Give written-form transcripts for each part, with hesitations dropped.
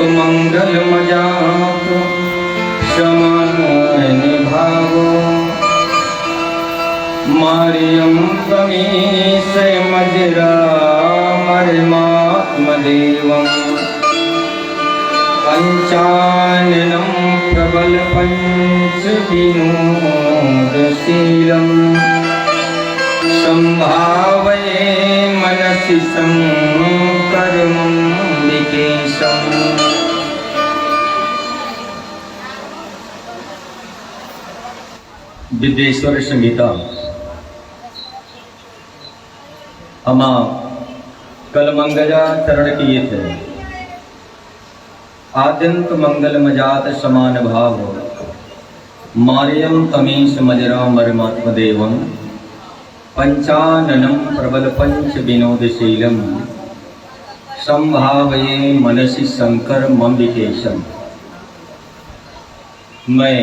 मंगल मजाक समान भावो मारियम कमीस मजरा मर्मात्मदेवं पंचाननं प्रबल पंच विनोदशीलं संभावये मनसि संकरमंबिकेशम्। विद्येश्वर संगीता अमा कल मंगला चरण किए थे। आद्यंत मंगल मजात समान भाव मारियम तमीश मजरा मर्मात्मदेवं पंचाननं प्रबल पंच विनोदशीलम संभावये मनसि शंकर मंबिकेशम। मैं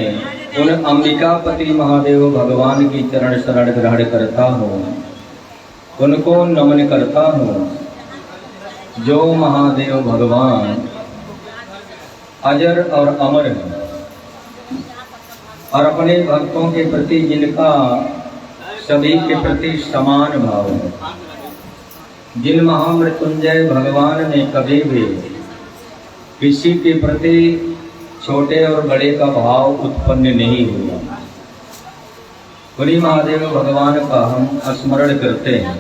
उन अंबिकापति महादेव भगवान की चरण शरण ग्रहण करता हूँ, उनको नमन करता हूँ जो महादेव भगवान अजर और अमर हैं और अपने भक्तों के प्रति जिनका सभी के प्रति समान भाव है। जिन महामृत्युंजय भगवान ने कभी भी किसी के प्रति छोटे और बड़े का भाव उत्पन्न नहीं हुआ, उन्हीं महादेव भगवान का हम स्मरण करते हैं।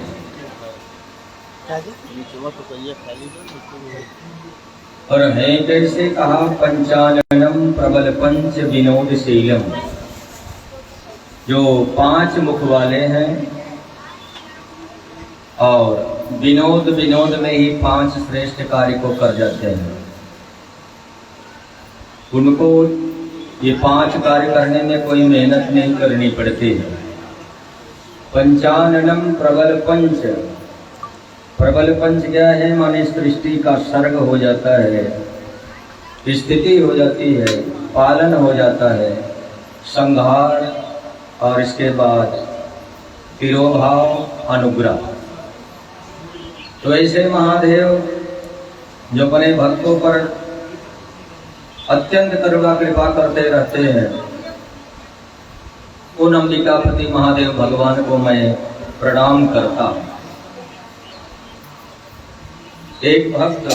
और है कैसे कहा, पंचाननम प्रबल पंच विनोदशीलम, जो 5 मुख वाले हैं और विनोद में ही 5 श्रेष्ठ कार्य को कर जाते हैं। उनको ये 5 कार्य करने में कोई मेहनत नहीं करनी पड़ती है। पंचाननम प्रबल पंच, प्रबल पंच क्या है, माने सृष्टि का सर्ग हो जाता है, स्थिति हो जाती है, पालन हो जाता है, संहार और इसके बाद तिरोभाव अनुग्रह। तो ऐसे महादेव जो अपने भक्तों पर अत्यंत करुणा कृपा करते रहते हैं, उन अंबिकापति महादेव भगवान को मैं प्रणाम करता हूँ। एक भक्त,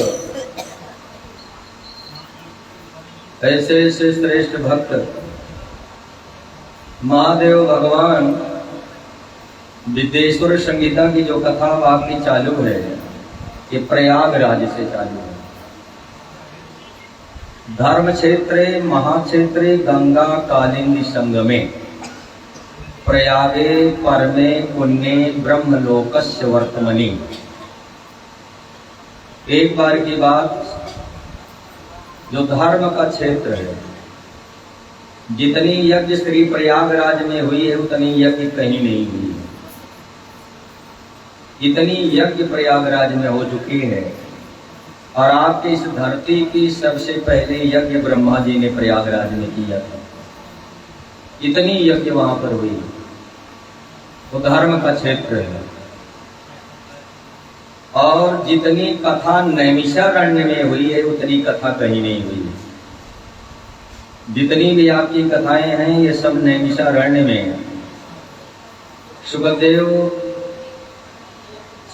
ऐसे श्रेष्ठ भक्त महादेव भगवान विद्येश्वर संगीता की जो कथा आपकी चालू है, ये प्रयागराज से चालू है। धर्म क्षेत्रे महाक्षेत्रे गंगा कालिंदी संगमे प्रयागे परमे पुण्ये ब्रह्मलोकस्य वर्तमनि। एक बार की बात, जो धर्म का क्षेत्र है, जितनी यज्ञ श्री प्रयागराज में हुई है उतनी यज्ञ कहीं नहीं हुई है। इतनी यज्ञ प्रयागराज में हो चुकी है और आपके इस धरती की सबसे पहले यज्ञ ब्रह्मा जी ने प्रयागराज में किया था। इतनी यज्ञ वहां पर हुई, वो धर्म का क्षेत्र है। और जितनी कथा नैमिषारण्य में हुई है उतनी कथा कहीं नहीं हुई है। जितनी भी आपकी कथाएं हैं ये सब नैमिषारण्य में है। सुखदेव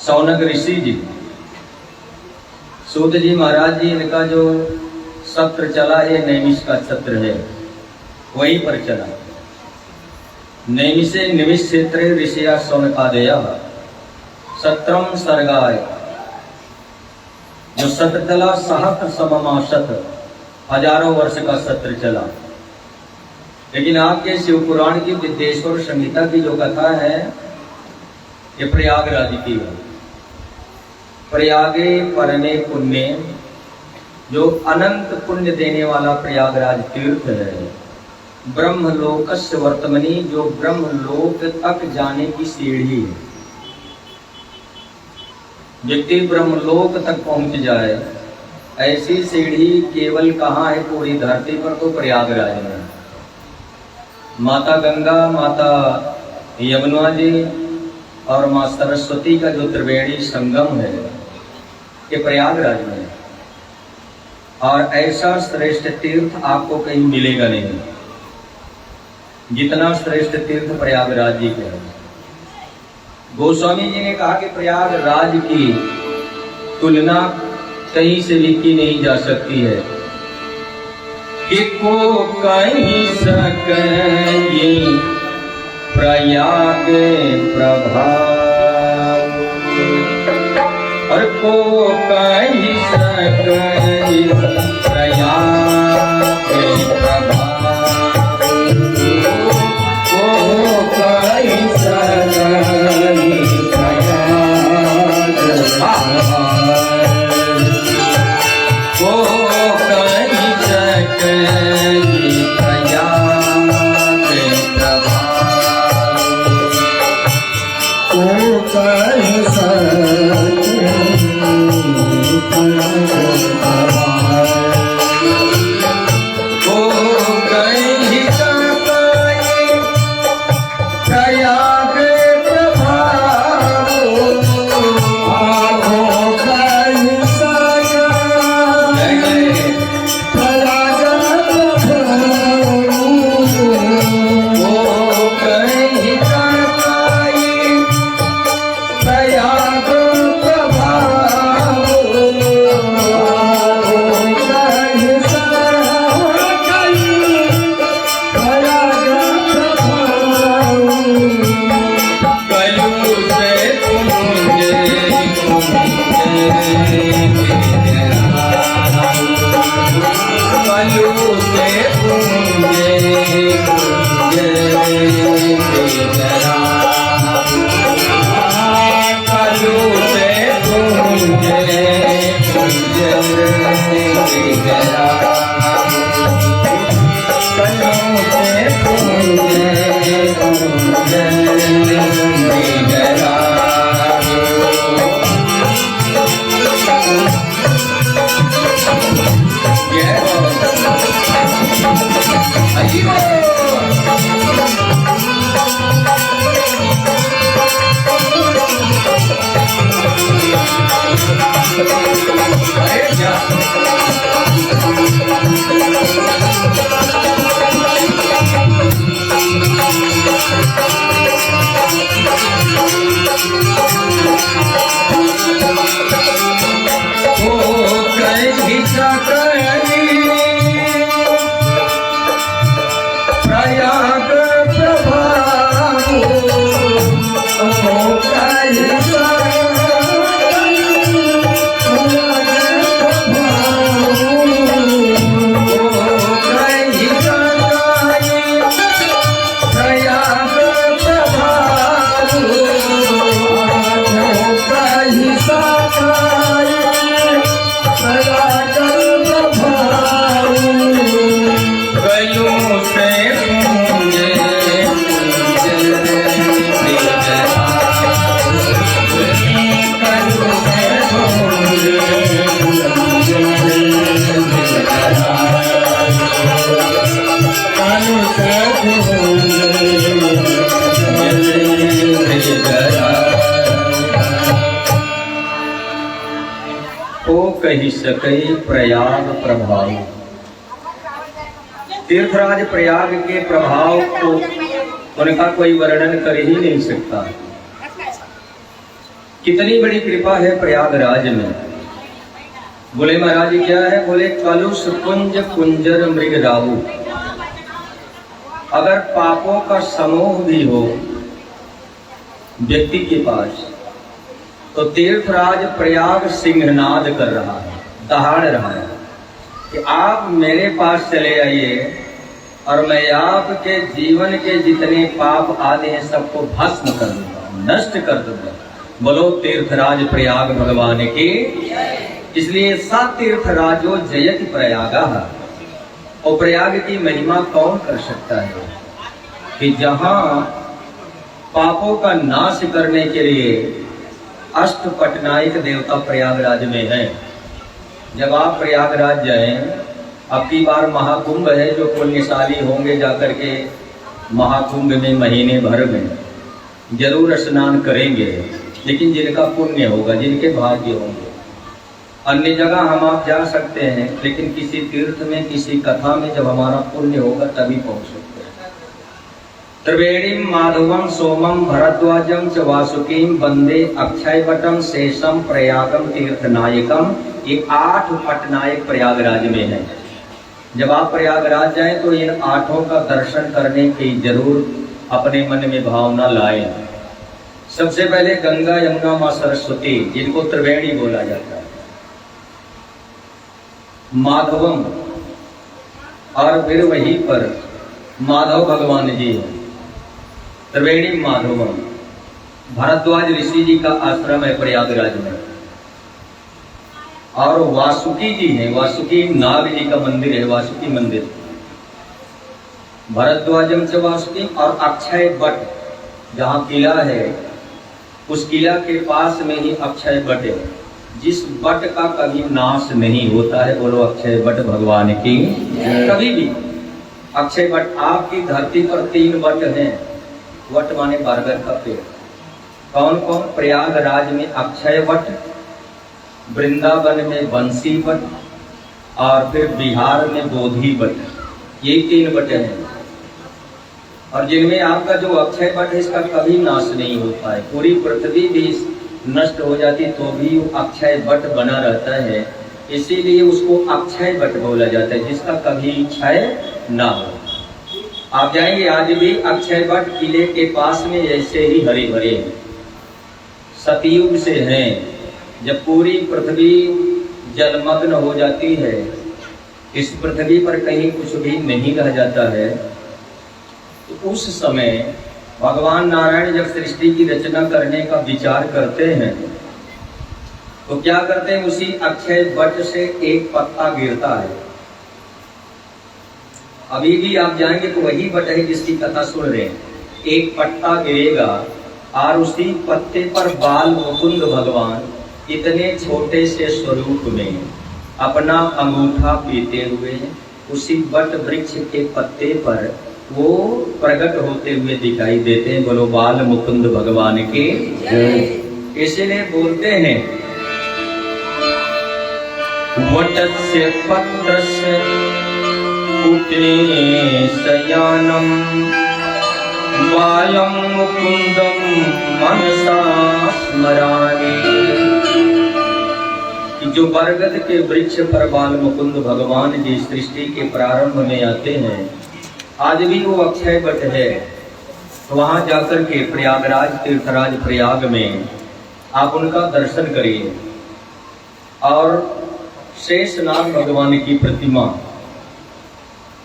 सौनक ऋषि जी, सूत जी महाराज जी, इनका जो सत्र चला है नैमिष का सत्र है, वहीं पर चला। नैमिषे निमिष क्षेत्रे ऋषिया सौनकादया सत्रम सर्गाय, जो सत्र चला सहस्र सममाशत, हजारों वर्ष का सत्र चला। लेकिन आपके शिव पुराण की विद्येश्वर संगीता की जो कथा है ये प्रयागराज की है। प्रयागे परमे पुण्य, जो अनंत पुण्य देने वाला प्रयागराज तीर्थ है। ब्रह्मलोकस्य वर्तमनि, जो ब्रह्मलोक तक जाने की सीढ़ी है। व्यक्ति ब्रह्मलोक तक पहुंच जाए, ऐसी सीढ़ी केवल कहाँ है पूरी धरती पर, तो प्रयागराज में। माता गंगा, माता यमुना जी और माँ सरस्वती का जो त्रिवेणी संगम है ये प्रयागराज में है। और ऐसा श्रेष्ठ तीर्थ आपको कहीं मिलेगा नहीं जितना श्रेष्ठ तीर्थ प्रयागराज जी के है। गोस्वामी जी ने कहा कि प्रयागराज की तुलना कहीं से भी की नहीं जा सकती है कि को कहीं सके प्रयाग प्रभाव और को कहीं सके प्रयाग प्रभाव को कहीं सके प्रयाग को कहीं सके कही सके प्रयाग प्रभाव। तीर्थराज प्रयाग के प्रभाव को उनका कोई वर्णन कर ही नहीं सकता। कितनी बड़ी कृपा है प्रयागराज में। बोले महाराज क्या है? बोले कलुष कुंज कुंजर मृग राहु। अगर पापों का समूह भी हो व्यक्ति के पास तो तीर्थराज प्रयाग सिंहनाद कर रहा है, दहाड़ रहा है कि आप मेरे पास चले आइए और मैं आपके जीवन के जितने पाप आदि हैं सबको भस्म कर दूंगा, नष्ट कर दूंगा। बोलो तीर्थराज प्रयाग भगवान की। इसलिए सा तीर्थराजो जयति प्रयागा। और प्रयाग की महिमा कौन कर सकता है कि जहां पापों का नाश करने के लिए अष्टपटनायक देवता प्रयागराज में है। जब आप प्रयागराज जाएं, अब की बार महाकुंभ है, जो पुण्यशाली होंगे जाकर के महाकुंभ में महीने भर में जरूर स्नान करेंगे, लेकिन जिनका पुण्य होगा, जिनके भाग्य होंगे। अन्य जगह हम आप जा सकते हैं, लेकिन किसी तीर्थ में, किसी कथा में जब हमारा पुण्य होगा तभी पहुंच सकते हैं। त्रिवेणीम माधवम सोमम भरद्वाजम च वासुकीम वंदे अक्षय वटम शेषम प्रयागम तीर्थनायकम। ये 8 पटनायक प्रयागराज में है। जब आप प्रयागराज जाएं तो इन 8 का दर्शन करने की जरूर अपने मन में भावना लाएं। सबसे पहले गंगा, यमुना, मां सरस्वती, जिनको त्रिवेणी बोला जाता है। माधवम, और फिर वहीं पर माधव भगवान जी हैं। त्रिवेणी माधवम, भारद्वाज ऋषि जी का आश्रम है प्रयागराज में। और वासुकी जी हैं, वासुकी नाग जी का मंदिर है, वासुकी मंदिर। भरद्वाजम च वासुकी। और अक्षय वट, जहाँ किला है उस किला के पास में ही अक्षय वट है, जिस वट का कभी नाश नहीं होता है। बोलो अक्षय वट भगवान की। कभी भी अक्षय वट, आपकी धरती पर 3 वट हैं। वट माने बरगद का पेड़। कौन कौन? प्रयागराज में अक्षय वट, वृंदावन में बंसी वट, और फिर बिहार में बोधि वट। ये 3 वट हैं। और जिनमें आपका जो अक्षय वट है इसका कभी नाश नहीं होता है। पूरी पृथ्वी भी नष्ट हो जाती तो भी अक्षय वट बना रहता है, इसीलिए उसको अक्षय वट बोला जाता है, जिसका कभी क्षय ना हो। आप जाएंगे आज भी अक्षय वट किले के पास में ऐसे ही हरे भरे हैं। सतयुग से हैं। जब पूरी पृथ्वी जलमग्न हो जाती है, इस पृथ्वी पर कहीं कुछ भी नहीं रह जाता है, तो उस समय भगवान नारायण जब सृष्टि की रचना करने का विचार करते हैं तो क्या करते हैं? उसी अक्षय वट से एक पत्ता गिरता है। अभी भी आप जाएंगे तो वही वट है जिसकी कथा सुन रहे हैं। एक पत्ता गिरेगा और उसी पत्ते पर बाल मुकुंद भगवान इतने छोटे से स्वरूप में अपना अंगूठा पीते हुए उसी वट वृक्ष के पत्ते पर वो प्रकट होते हुए दिखाई देते हैं। बोलो बाल मुकुंद भगवान के। इसलिए बोलते हैं वटस्य पत्रस्य पुटे शयानम बालम मुकुंदम मनसा स्मरामि। जो बरगद के वृक्ष पर बाल मुकुंद भगवान जी सृष्टि के प्रारंभ में आते हैं, आज भी वो अक्षय वट है। तो वहां जाकर के प्रयागराज, तीर्थराज प्रयाग में आप उनका दर्शन करिए। और शेषनाग भगवान की प्रतिमा,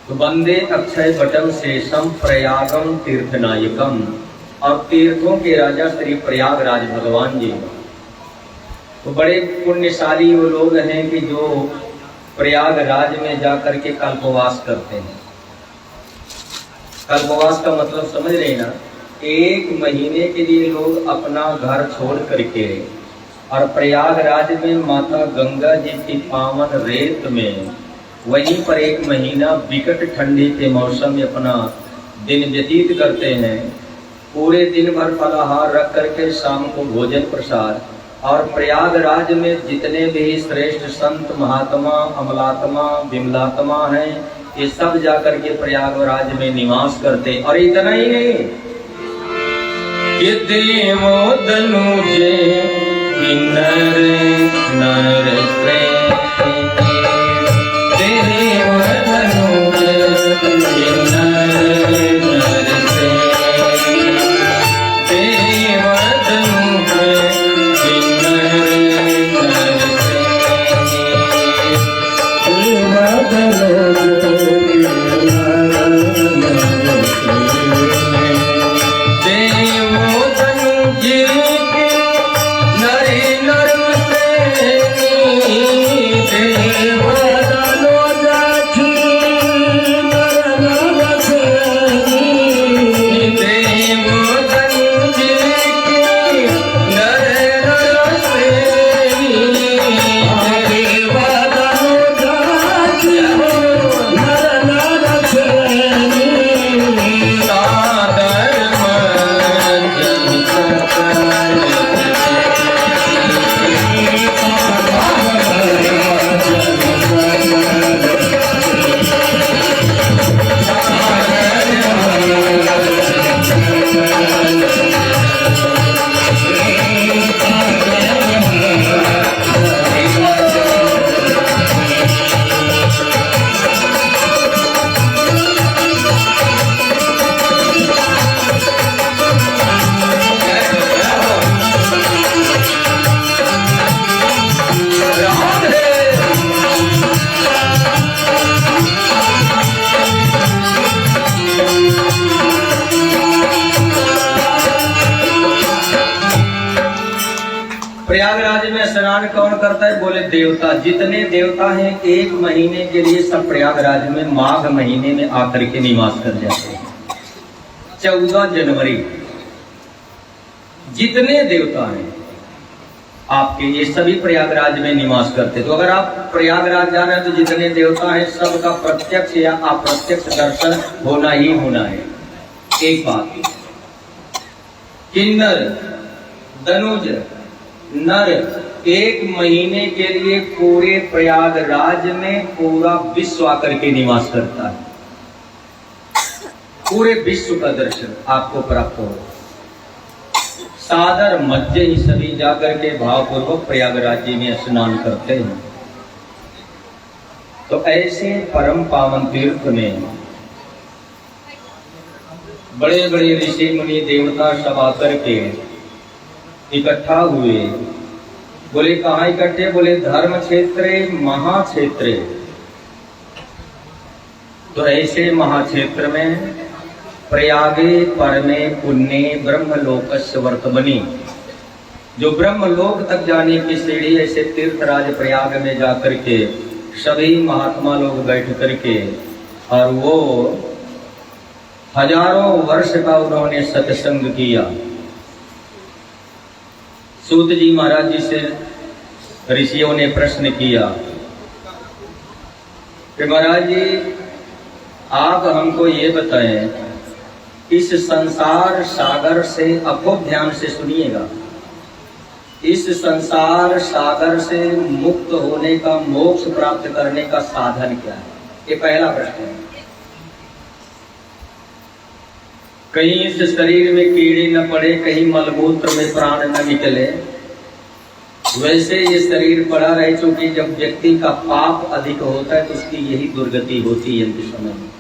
तो वंदे अक्षय वटम शेषम प्रयागम तीर्थनायकम। और तीर्थों के राजा श्री प्रयागराज भगवान जी, तो बड़े पुण्यशाली वो लोग हैं कि जो प्रयागराज में जाकर के कल्पवास करते हैं। कल्पवास का मतलब समझ रहे ना? 1 महीने के लिए लोग अपना घर छोड़ करके और प्रयागराज में माता गंगा जी की पावन रेत में वहीं पर 1 महीना विकट ठंडी के मौसम में अपना दिन व्यतीत करते हैं। पूरे दिन भर फलाहार रख करके शाम को भोजन प्रसाद। और प्रयागराज में जितने भी श्रेष्ठ संत, महात्मा, अमलात्मा, विमलात्मा हैं, ये सब जाकर के प्रयागराज में निवास करते। और इतना ही नहीं, देवो दनुजे नर नर देव धनुजे नर नर देव धनुजे नर नर प्रयागराज में स्नान कौन करता है? बोले देवता। जितने देवता हैं 1 महीने के लिए सब प्रयागराज में माघ महीने में आकर के निवास कर जाते हैं। 14 जनवरी जितने देवता हैं आपके, ये सभी प्रयागराज में निवास करते। तो अगर आप प्रयागराज जा रहे हैं तो जितने देवता हैं सबका प्रत्यक्ष या अप्रत्यक्ष दर्शन होना ही होना है। एक बात, किन्नर दनुज नर 1 महीने के लिए पूरे प्रयागराज में पूरा विश्व आकर के निवास करता है। पूरे विश्व का दर्शन आपको प्राप्त हो। सादर मध्य ही सभी जाकर के भावपूर्वक प्रयागराज जी में स्नान करते हैं। तो ऐसे परम पावन तीर्थ में बड़े बड़े ऋषि मुनि देवता सब आकर के इकट्ठा हुए। बोले कहाँ इकट्ठे? बोले धर्म क्षेत्रे महाक्षेत्रे। तो ऐसे महाक्षेत्र में प्रयागे परमे पुण्य ब्रह्मलोकस्य वर्तमनि, जो ब्रह्मलोक तक जाने की सीढ़ी ऐसे तीर्थराज प्रयाग में जाकर के सभी महात्मा लोग बैठ करके, और वो हजारों वर्ष का उन्होंने सत्संग किया। सूत जी महाराज जी से ऋषियों ने प्रश्न किया कि महाराज जी आप हमको ये बताएं, इस संसार सागर से, अब खूब ध्यान से सुनिएगा, इस संसार सागर से मुक्त होने का, मोक्ष प्राप्त करने का साधन क्या है? ये पहला प्रश्न है। कहीं इस शरीर में कीड़े न पड़े, कहीं मलमूत्र में प्राण न निकले, वैसे ये शरीर पड़ा रहे। चूंकि जब व्यक्ति का पाप अधिक होता है तो उसकी यही दुर्गति होती है। अंत समय में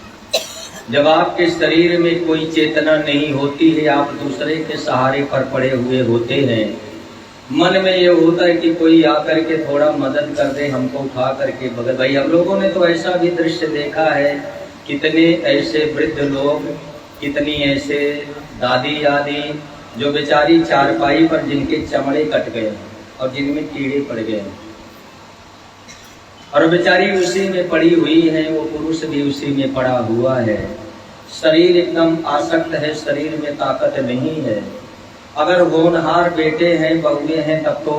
जब आपके शरीर में कोई चेतना नहीं होती है, आप दूसरे के सहारे पर पड़े हुए होते हैं, मन में ये होता है कि कोई आकर के थोड़ा मदद कर दे, हमको उठा करके बगल। भाई हम लोगों ने तो ऐसा भी दृश्य देखा है, कितने ऐसे वृद्ध लोग, कितनी ऐसे दादी आदि जो बेचारी चारपाई पर जिनके चमड़े कट गए और जिनमें कीड़े पड़ गए और बेचारी उसी में पड़ी हुई है, वो पुरुष भी उसी में पड़ा हुआ है। शरीर एकदम आसक्त है, शरीर में ताकत नहीं है। अगर होनहार बेटे हैं, बहुए हैं, तब तो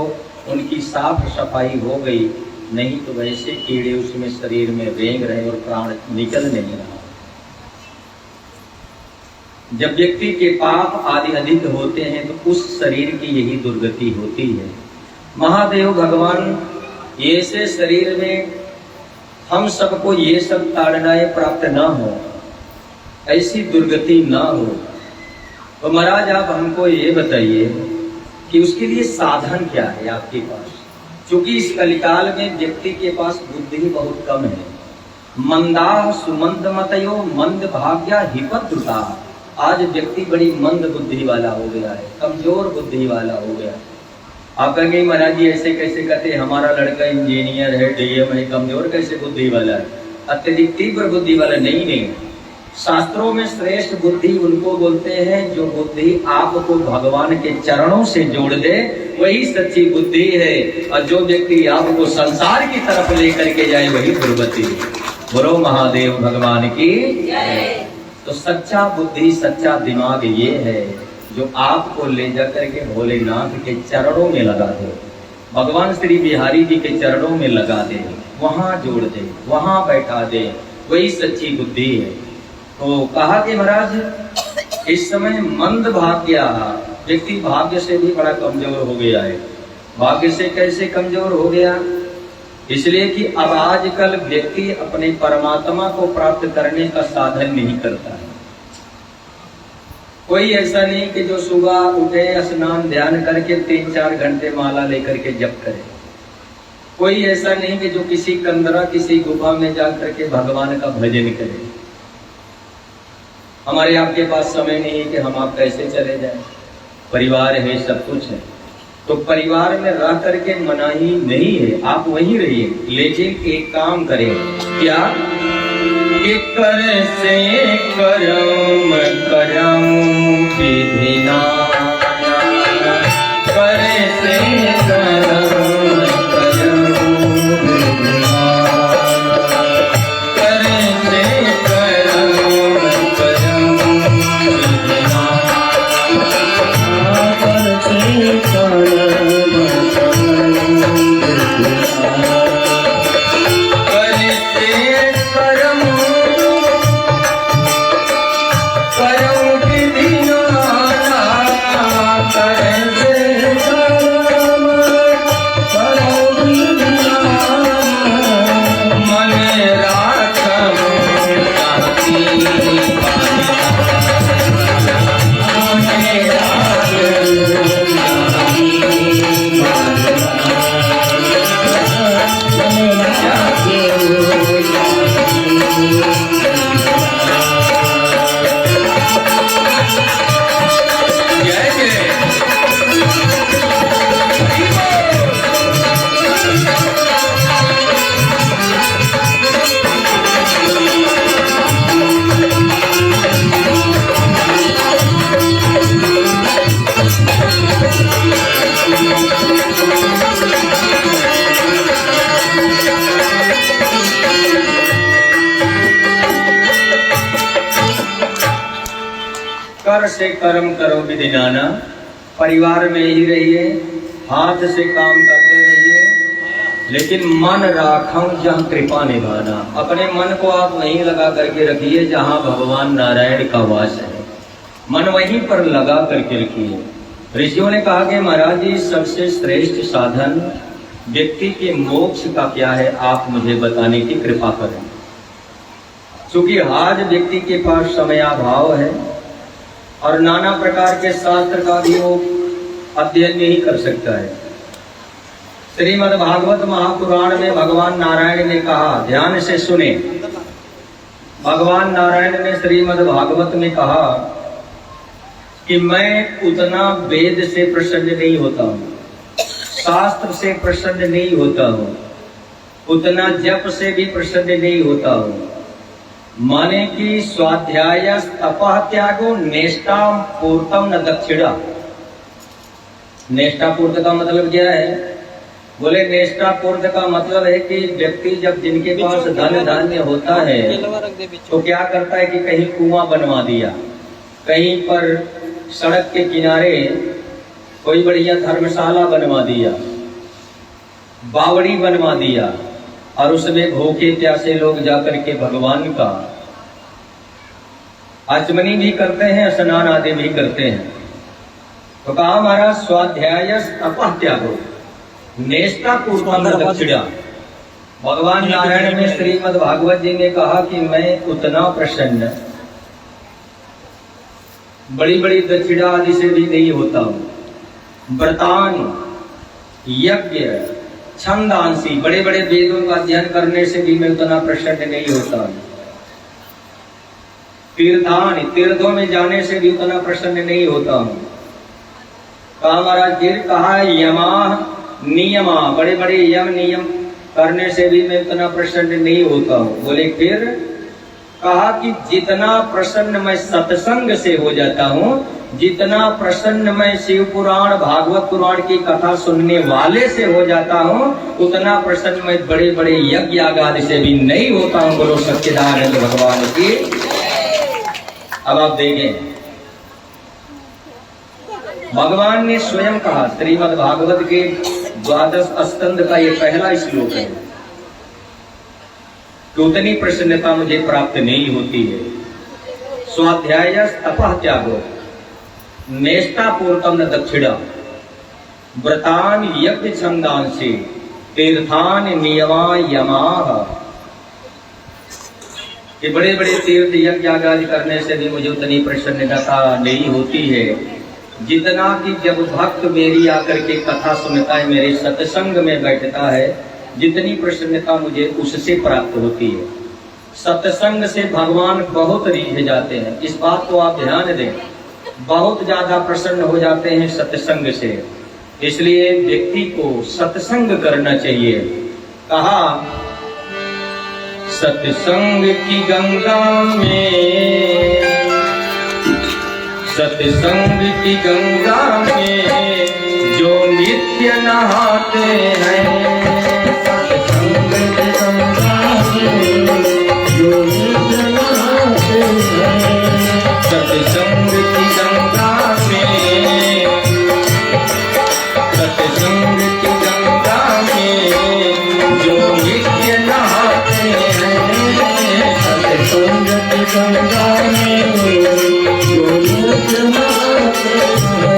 उनकी साफ सफाई हो गई, नहीं तो वैसे कीड़े उसमें शरीर में रेंग रहे और प्राण निकल नहीं रहा। जब व्यक्ति के पाप आदि अधिक होते हैं तो उस शरीर की यही दुर्गति होती है। महादेव भगवान ऐसे शरीर में हम सबको ये सब ताड़नाएं प्राप्त ना हो, ऐसी दुर्गति ना हो, तो महाराज आप हमको ये बताइए कि उसके लिए साधन क्या है आपके पास? क्योंकि इस कलिकाल में व्यक्ति के पास बुद्धि बहुत कम है। मंदा सुमंद मतयो मंद भाग्या हिपद्रुता। आज व्यक्ति बड़ी मंद बुद्धि वाला हो गया है, कमजोर बुद्धि वाला हो गया। आप कहेंगे महाराज जी ऐसे कैसे कहते, हमारा लड़का इंजीनियर है, डीएम है, कमजोर कैसे बुद्धि वाला है? अत्यधिक तीव्र बुद्धि वाला नहीं। शास्त्रों में श्रेष्ठ बुद्धि उनको बोलते हैं जो बुद्धि आपको भगवान के चरणों से जोड़ दे, वही सच्ची बुद्धि है। और जो व्यक्ति आपको संसार की तरफ लेकर के जाए वही दुर्गति है। बोलो महादेव भगवान की। तो सच्चा बुद्धि, सच्चा दिमाग ये है जो आपको ले जाकर के भोलेनाथ के चरणों में लगा दे, भगवान श्री बिहारी जी के चरणों में लगा दे, वहां जोड़ दे, वहां बैठा दे, वही सच्ची बुद्धि है। तो कहा कि महाराज इस समय मंद भाग्य, व्यक्ति भाग्य से भी बड़ा कमजोर हो गया है। भाग्य से कैसे कमजोर हो गया? इसलिए कि अब आजकल व्यक्ति अपने परमात्मा को प्राप्त करने का साधन नहीं करता है। कोई ऐसा नहीं कि जो सुबह उठे, स्नान ध्यान करके 3-4 घंटे माला लेकर के जप करे। कोई ऐसा नहीं कि जो किसी कंदरा, किसी गुफा में जाकर के भगवान का भजन करे। हमारे आपके पास समय नहीं है कि हम आप कैसे चले जाएं। परिवार है, सब कुछ है, तो परिवार में रह करके मनाही नहीं है, आप वहीं रहिए। लेकिन एक काम करें, क्या कि कर से करम करम विधि नाना, कर से कर से कर्म करो विधि नाना, परिवार में ही रहिए, हाथ से काम करते रहिए, लेकिन मन राखो जहाँ कृपा निभाना। अपने मन को आप वहीं लगा करके रखिए जहाँ भगवान नारायण का वास है, मन वहीं पर लगा करके रखिए। ऋषियों ने कहा कि महाराज जी सबसे श्रेष्ठ साधन व्यक्ति के मोक्ष का क्या है, आप मुझे बताने की कृपा करें। क्योंकि आज व्यक्ति के पास समयाभाव है और नाना प्रकार के शास्त्र का भी वो अध्ययन नहीं कर सकता है। श्रीमद् भागवत महापुराण में भगवान नारायण ने कहा, ध्यान से सुने, भगवान नारायण ने श्रीमद् भागवत में कहा कि मैं उतना वेद से प्रसन्न नहीं होता हूँ, शास्त्र से प्रसन्न नहीं होता हूँ, उतना जप से भी प्रसन्न नहीं होता हूँ। माने कि स्वाध्याय तपः त्यागो नेष्टा पूर्तम न दक्षिणा। नेष्टा पूर्त का मतलब क्या है? बोले नेष्टा पूर्त का मतलब है कि व्यक्ति जब जिनके पास धन धान्य होता है तो क्या करता है कि कहीं कुआं बनवा दिया, कहीं पर सड़क के किनारे कोई बढ़िया धर्मशाला बनवा दिया, बावड़ी बनवा दिया और उसमें भूखे प्यासे लोग जाकर के भगवान का आचमनी भी करते हैं, स्नान आदि भी करते हैं। तो कहा महाराज स्वाध्याय तपः त्यागो नेष्टा पूर्वम दक्षिणा। भगवान नारायण में श्रीमद् भागवत जी ने कहा कि मैं उतना प्रसन्न बड़ी बड़ी दक्षिणा आदि से भी नहीं होता हूँ। व्रतान यज्ञ छंदांसी, बड़े बड़े वेदों का अध्ययन करने से भी मैं उतना प्रसन्न नहीं होता हूँ। तीर्थान, तीर्थों में जाने से भी उतना प्रसन्न नहीं होता हूँ। कहा महाराज फिर कहा यमा नियमा, बड़े बड़े यम नियम करने से भी मैं उतना प्रसन्न नहीं होता हूँ। बोले फिर कहा कि जितना प्रसन्न मैं सत्संग से हो जाता हूँ, जितना प्रसन्न मैं शिव पुराण भागवत पुराण की कथा सुनने वाले से हो जाता हूँ, उतना प्रसन्न मैं बड़े बड़े यज्ञ आदि से भी नहीं होता हूँ। बोलो सच्चिदानंद भगवान की। अब आप देखें भगवान ने स्वयं कहा, श्रीमद् भागवत के 12 स्कंद का ये पहला श्लोक है कि उतनी प्रसन्नता मुझे प्राप्त नहीं होती है। स्वाध्याय तपः त्यागो नेष्टा पूर्तम न दक्षिणा, व्रतान यज्ञ छंदांसी, तीर्थान नियमा यमाः। कि बड़े बड़े तीर्थ यज्ञ आदि करने से भी मुझे उतनी प्रसन्नता नहीं होती है जितना कि जब भक्त मेरी आकर के कथा सुनता है, मेरे सत्संग में बैठता है, जितनी प्रसन्नता मुझे उससे प्राप्त होती है। सत्संग से भगवान बहुत रीझ जाते हैं, इस बात को आप ध्यान दें, बहुत ज्यादा प्रसन्न हो जाते हैं सत्संग से। इसलिए व्यक्ति को सत्संग करना चाहिए। कहा सत्संग की गंगा में, सत्संग की गंगा में जो नित्य नहाते हैं, सत्संग की गंगा में जो नित्य नहाते हैं, सत्संग की गंगा में, सत्संग की गंगा में जो नित्य नहाते हैं, सत्संग की गंगा में जो नित्य नहाते हैं।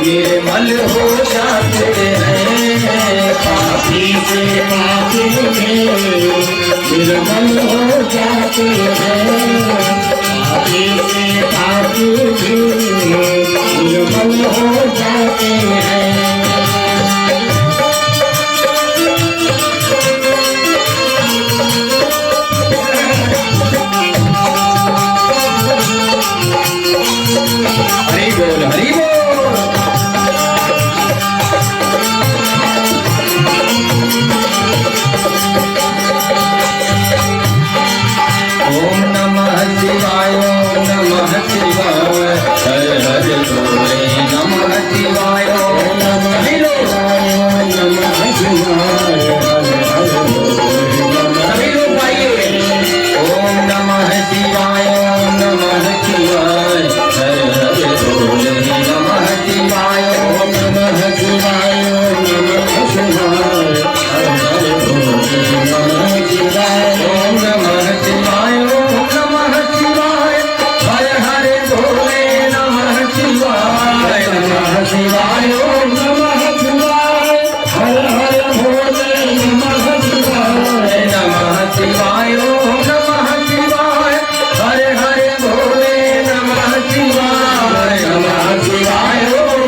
निर्मल हो जाते हैं। पापी से पापी निर्मल हो जाते हैं। पापी से पापी निर्मल हो जाते हैं। हरि बोल हरि बोल। ओम नमः शिवाय ओम नमः शिवाय हर हर भोले नमः शिवाय ओम नमः शिवाय ओम नमः शिवाय हर हर भोले ओम नमः शिवाय ओम नमः शिवाय हर हर भोले नमः शिवाय ओम नमः शिवाय ओम नमः शिवाय हर हर भोले नमः शिवाय ओम नमः शिवाय ओम नमः शिवाय हर हर भोले नमः शिवाय नमः शिवाय ओम नमः शिवाय हर हर भोले नमः शिवाय नमः शिवाय ओम नमः शिवाय हर हर भोले नमः शिवाय नमः शिवाय ओम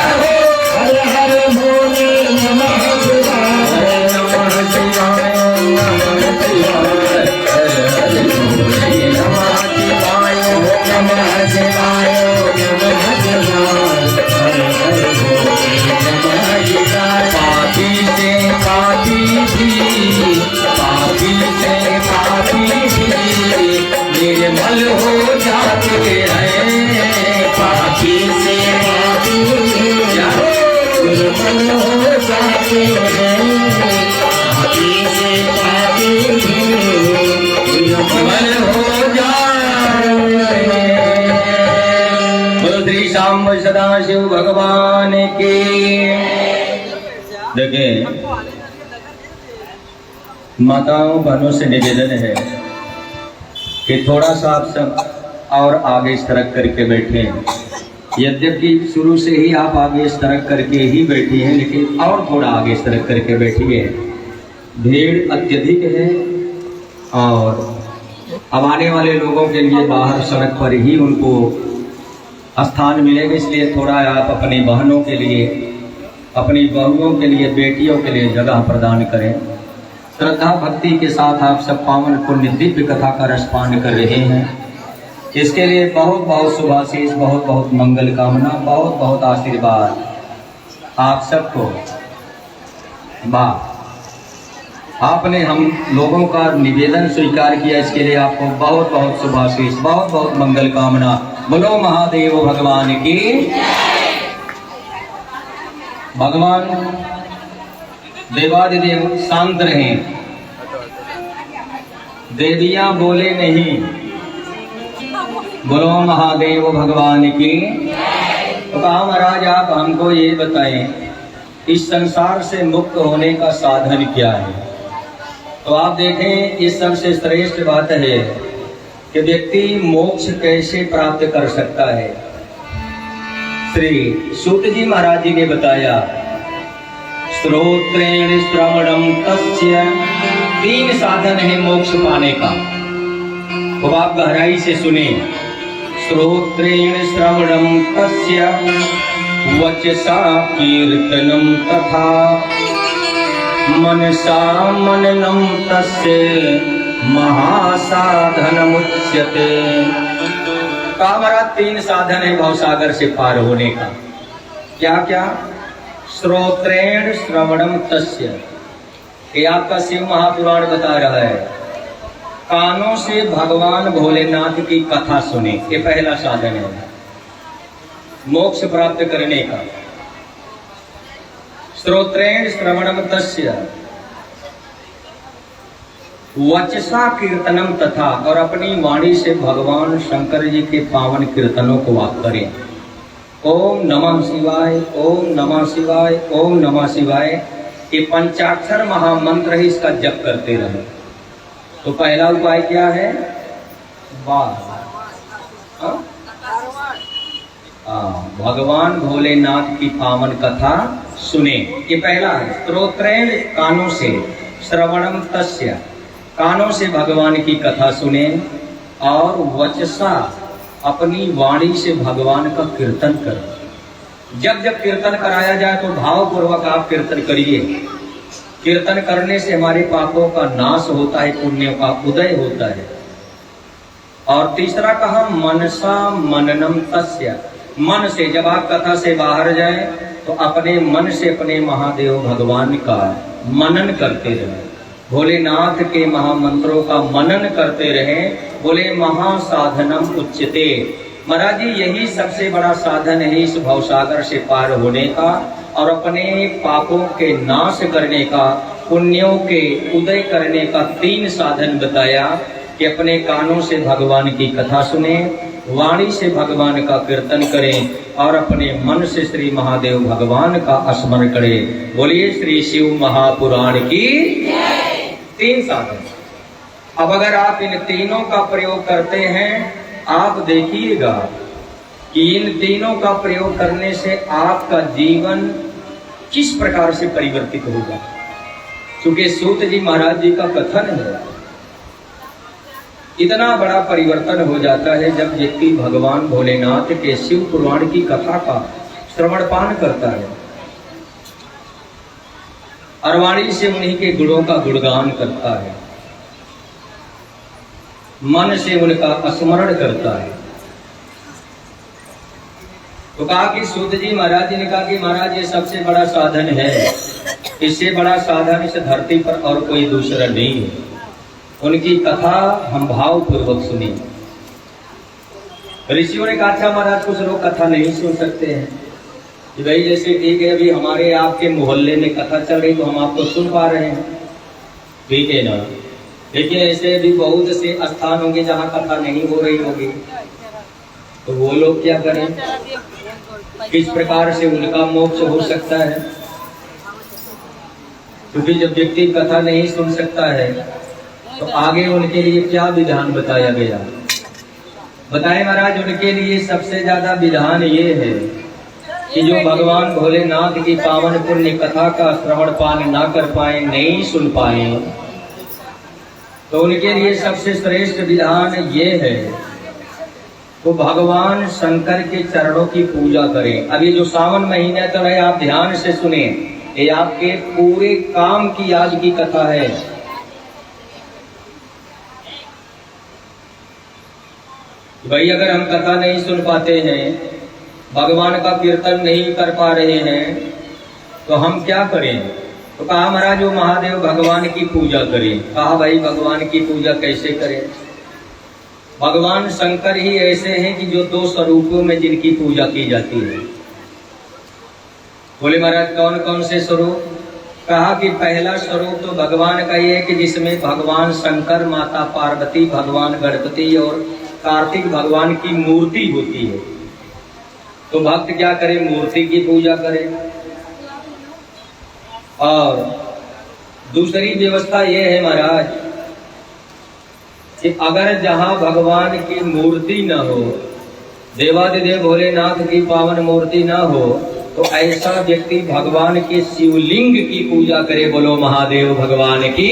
नमः शिवाय हर हर भोले नमः शिवाय नमः शिवाय ओम नमः शिवाय हर हर भोले नमः शिवाय ओम नमः शिवाय ओम नमः शिवाय हर हर भोले नमः शिवाय। पापी से पापी भी पापी से पापी भी निर्मल हो जाते हैं। पापी से पापी निर्मल हो जाते हैं। पापी से पापी निर्मल हो जाते हैं। बोलो श्री शाम सदाशिव भगवान की। देखिए माताओं बहनों से निवेदन है कि थोड़ा सा आप सब और आगे इस तरह करके बैठे। यद्यपि शुरू से ही आप आगे इस तरह करके ही बैठी हैं, लेकिन और थोड़ा आगे इस तरह करके बैठिए। भीड़ अत्यधिक है और अब आने वाले लोगों के लिए बाहर सड़क पर ही उनको स्थान मिलेगा, इसलिए थोड़ा आप अपनी बहनों के लिए, अपनी बहुओं के लिए, बेटियों के लिए जगह प्रदान करें। श्रद्धा भक्ति के साथ आप सब पावन पुण्य दिव्य कथा का रसपान कर रहे हैं। इसके लिए बहुत बहुत शुभाशीष, बहुत बहुत मंगल कामना, बहुत बहुत आशीर्वाद आप सबको। वाह, आपने हम लोगों का निवेदन स्वीकार किया, इसके लिए आपको बहुत बहुत शुभाशीष, बहुत बहुत मंगल कामना। बोलो महादेव भगवान की। भगवान देवादिदेव शांत रहें, देवियां बोले नहीं। बोलो महादेव भगवान की। तो कहा महाराज आप हमको ये बताएं, इस संसार से मुक्त होने का साधन क्या है? तो आप देखें, इस सबसे श्रेष्ठ बात है कि व्यक्ति मोक्ष कैसे प्राप्त कर सकता है। श्री सूत जी महाराज जी ने बताया, श्रोत्रेण श्रवणम तस्य, 3 साधन है मोक्ष पाने का। तो आप गहराई से सुने। श्रोत्रेण श्रवणम तस्य वचसा कीर्तनम तथा मनसा मननम तस्य महासाधनमुच्यते। हमारा 3 साधन है भवसागर से पार होने का। क्या क्या? श्रोत्रेण श्रवणम तस्य, ये आपका शिव महापुराण बता रहा है। कानों से भगवान भोलेनाथ की कथा सुने, ये पहला साधन है मोक्ष प्राप्त करने का। श्रोत्रेण श्रवणम तस्य वचसा कीर्तनम तथा, और अपनी वाणी से भगवान शंकर जी के पावन कीर्तनों को आप करें। ओम नमः शिवाय, ओम नमः शिवाय, ओम नमः शिवाय, ये पंचाक्षर महामंत्र है, इसका जप करते रहें। तो पहला उपाय क्या है? भगवान भोलेनाथ की पावन कथा सुने। ये पहला है। श्रोत्रेण कानों से, श्रवणम तस्य, कानों से भगवान की कथा सुने, और वचसा, अपनी वाणी से भगवान का कीर्तन करें। जब जब कीर्तन कराया जाए तो भावपूर्वक आप कीर्तन करिए। कीर्तन करने से हमारे पापों का नाश होता है, पुण्यों का उदय होता है। और तीसरा कहा मनसा मननम तस्य, मन से, जब आप कथा से बाहर जाए तो अपने मन से अपने महादेव भगवान का मनन करते रहे, भोलेनाथ के महामंत्रों का मनन करते रहे। बोले महासाधनम उच्यते, महाराज जी यही सबसे बड़ा साधन है इस भवसागर से पार होने का और अपने पापों के नाश करने का, पुण्यों के उदय करने का। 3 साधन बताया कि अपने कानों से भगवान की कथा सुने, वाणी से भगवान का कीर्तन करें और अपने मन से श्री महादेव भगवान का स्मरण करें। बोलिए श्री शिव महापुराण की 3 साधन। अब अगर आप इन तीनों का प्रयोग करते हैं, आप देखिएगा कि इन तीनों का प्रयोग करने से आपका जीवन किस प्रकार से परिवर्तित होगा। क्योंकि सूत जी महाराज जी का कथन है, इतना बड़ा परिवर्तन हो जाता है जब व्यक्ति भगवान भोलेनाथ के शिव पुराण की कथा का श्रवण पान करता है और वाणी से उन्हीं के गुणों का गुणगान करता है, मन से उनका स्मरण करता है। तो कहा कि सूत जी महाराज जी ने कहा कि महाराज ये सबसे बड़ा साधन है, इससे बड़ा साधन इस धरती पर और कोई दूसरा नहीं है। उनकी कथा हम भाव पूर्वक सुनी। ऋषियों ने कहा अच्छा महाराज कुछ लोग कथा नहीं सुन सकते हैं कि भाई जैसे ठीक है अभी हमारे आपके मोहल्ले में कथा चल रही तो हम आपको सुन पा रहे हैं, ठीक है ना, लेकिन ऐसे भी बहुत से स्थान होंगे जहाँ कथा नहीं हो रही होगी, तो वो लोग क्या करें, किस प्रकार से उनका मोक्ष हो सकता है। क्योंकि जब व्यक्ति कथा नहीं सुन सकता है तो आगे उनके लिए क्या विधान बताया गया, बताए महाराज। उनके लिए सबसे ज्यादा विधान ये है कि जो भगवान भोलेनाथ की पावन पुण्य कथा का श्रवण पान ना कर पाए, नहीं सुन पाए, तो उनके लिए सबसे श्रेष्ठ विधान ये है वो भगवान शंकर के चरणों की पूजा करें। अब ये जो सावन महीने चल रहा है आप ध्यान से सुने, ये आपके पूरे काम की आज की कथा है। भाई अगर हम कथा नहीं सुन पाते हैं, भगवान का कीर्तन नहीं कर पा रहे हैं, तो हम क्या करें। तो कहा महाराज वो महादेव भगवान की पूजा करें। कहा भाई भगवान की पूजा कैसे करें। भगवान शंकर ही ऐसे हैं कि जो 2 स्वरूपों में जिनकी पूजा की जाती है। बोले महाराज कौन कौन से स्वरूप। कहा कि पहला स्वरूप तो भगवान का ये है कि जिसमें भगवान शंकर, माता पार्वती, भगवान गणपति और कार्तिक भगवान की मूर्ति होती है। तो भक्त क्या करे, मूर्ति की पूजा करे। और दूसरी व्यवस्था ये है महाराज कि अगर जहां भगवान की मूर्ति न हो, देवादिदेव भोलेनाथ की पावन मूर्ति न हो, तो ऐसा व्यक्ति भगवान के शिवलिंग की पूजा करे। बोलो महादेव भगवान की।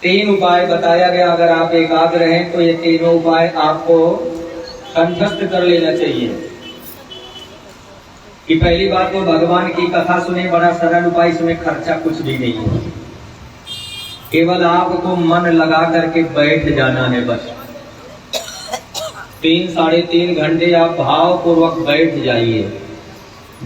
3 उपाय बताया गया, अगर आप एकाग्र हैं तो ये तीनों उपाय आपको कंठस्थ कर लेना चाहिए। कि पहली बात तो भगवान की कथा सुने, बड़ा सरल उपाय, इसमें खर्चा कुछ भी नहीं है, केवल आपको मन लगा करके बैठ जाना है बस। 3 साढ़े 3 घंटे आप भाव पूर्वक बैठ जाइए।